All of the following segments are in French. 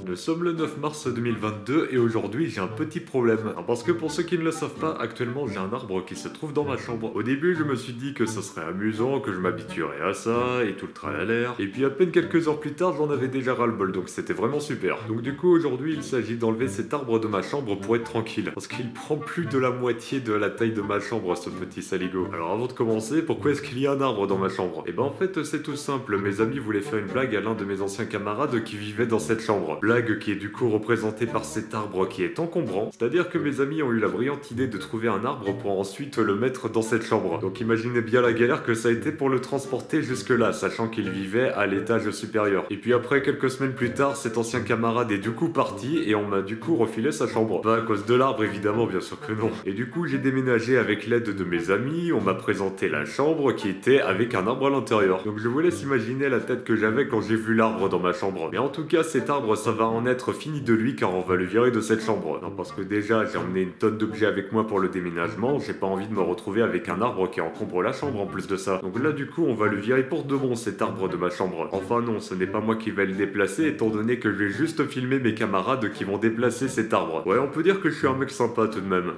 Nous sommes le 9 mars 2022 et aujourd'hui j'ai un petit problème. Parce que pour ceux qui ne le savent pas, actuellement j'ai un arbre qui se trouve dans ma chambre. Au début je me suis dit que ce serait amusant, que je m'habituerais à ça et tout le tralala. Et puis à peine quelques heures plus tard j'en avais déjà ras-le-bol, donc c'était vraiment super. Donc du coup aujourd'hui il s'agit d'enlever cet arbre de ma chambre pour être tranquille. Parce qu'il prend plus de la moitié de la taille de ma chambre, ce petit saligo. Alors avant de commencer, pourquoi est-ce qu'il y a un arbre dans ma chambre? Et ben en fait c'est tout simple, mes amis voulaient faire une blague à l'un de mes anciens camarades qui vivait dans cette chambre. Blague qui est du coup représentée par cet arbre qui est encombrant. C'est-à-dire que mes amis ont eu la brillante idée de trouver un arbre pour ensuite le mettre dans cette chambre. Donc imaginez bien la galère que ça a été pour le transporter jusque là, sachant qu'il vivait à l'étage supérieur. Et puis après quelques semaines plus tard, cet ancien camarade est du coup parti et on m'a du coup refilé sa chambre. Pas à cause de l'arbre évidemment, bien sûr que non. Et du coup j'ai déménagé avec l'aide de mes amis, on m'a présenté la chambre qui était avec un arbre à l'intérieur. Donc je vous laisse imaginer la tête que j'avais quand j'ai vu l'arbre dans ma chambre. Mais en tout cas cet arbre ça va en être fini de lui car on va le virer de cette chambre. Non, parce que déjà j'ai emmené une tonne d'objets avec moi pour le déménagement, j'ai pas envie de me retrouver avec un arbre qui encombre la chambre en plus de ça. Donc là du coup on va le virer pour de bon cet arbre de ma chambre. Enfin non, ce n'est pas moi qui vais le déplacer étant donné que je vais juste filmer mes camarades qui vont déplacer cet arbre. Ouais, on peut dire que je suis un mec sympa tout de même.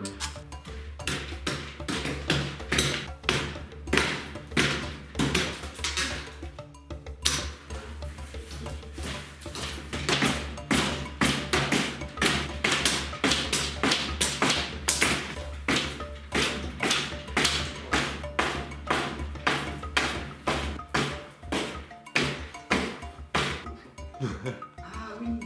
Ah oui.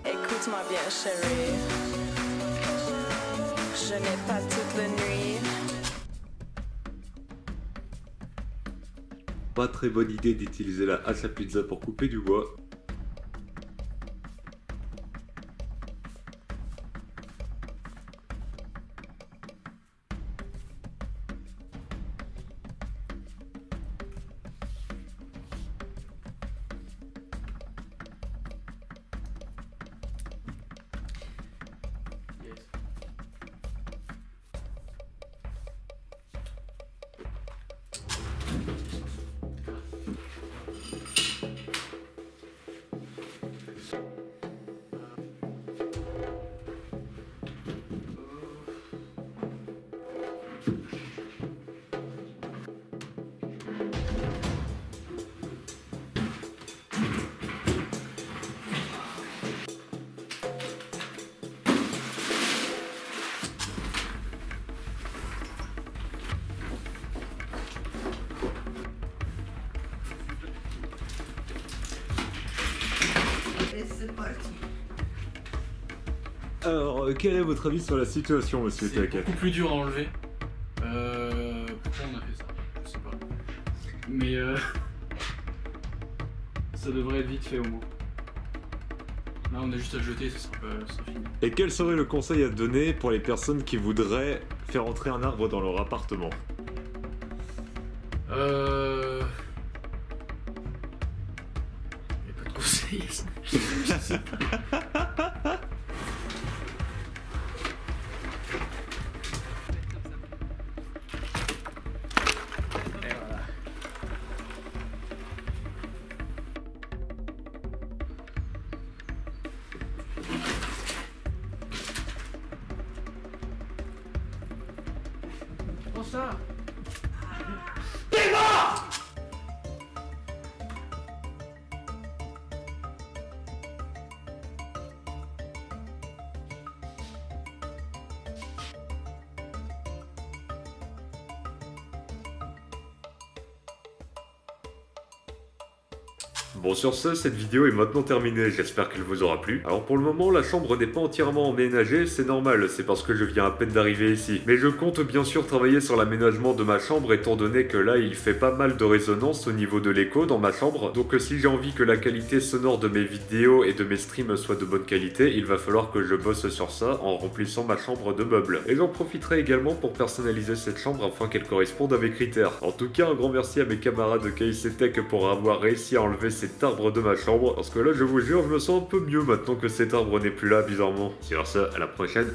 Écoute-moi bien, chérie. Je n'ai pas toute la nuit. Pas très bonne idée d'utiliser la hache à pizza pour couper du bois. Et c'est parti. Alors, quel est votre avis sur la situation, monsieur C'est Taquet? beaucoup plus dur à enlever. Pourquoi on a fait ça? Je sais pas. Mais ça devrait être vite fait au moins. Là on a juste à jeter, ça sera fini. Et quel serait le conseil à donner pour les personnes qui voudraient faire entrer un arbre dans leur appartement? Il y a pas de conseils. Je sais pas. Et voilà. Prends ça. Bon sur ce, cette vidéo est maintenant terminée, j'espère qu'elle vous aura plu. Alors pour le moment, la chambre n'est pas entièrement emménagée, c'est normal, c'est parce que je viens à peine d'arriver ici. Mais je compte bien sûr travailler sur l'aménagement de ma chambre étant donné que là il fait pas mal de résonance au niveau de l'écho dans ma chambre. Donc si j'ai envie que la qualité sonore de mes vidéos et de mes streams soit de bonne qualité, il va falloir que je bosse sur ça en remplissant ma chambre de meubles. Et j'en profiterai également pour personnaliser cette chambre afin qu'elle corresponde à mes critères. En tout cas, un grand merci à mes camarades de KIC Tech pour avoir réussi à enlever cet arbre de ma chambre. Parce que là, je vous jure, je me sens un peu mieux maintenant que cet arbre n'est plus là, bizarrement. Sur ce, à la prochaine.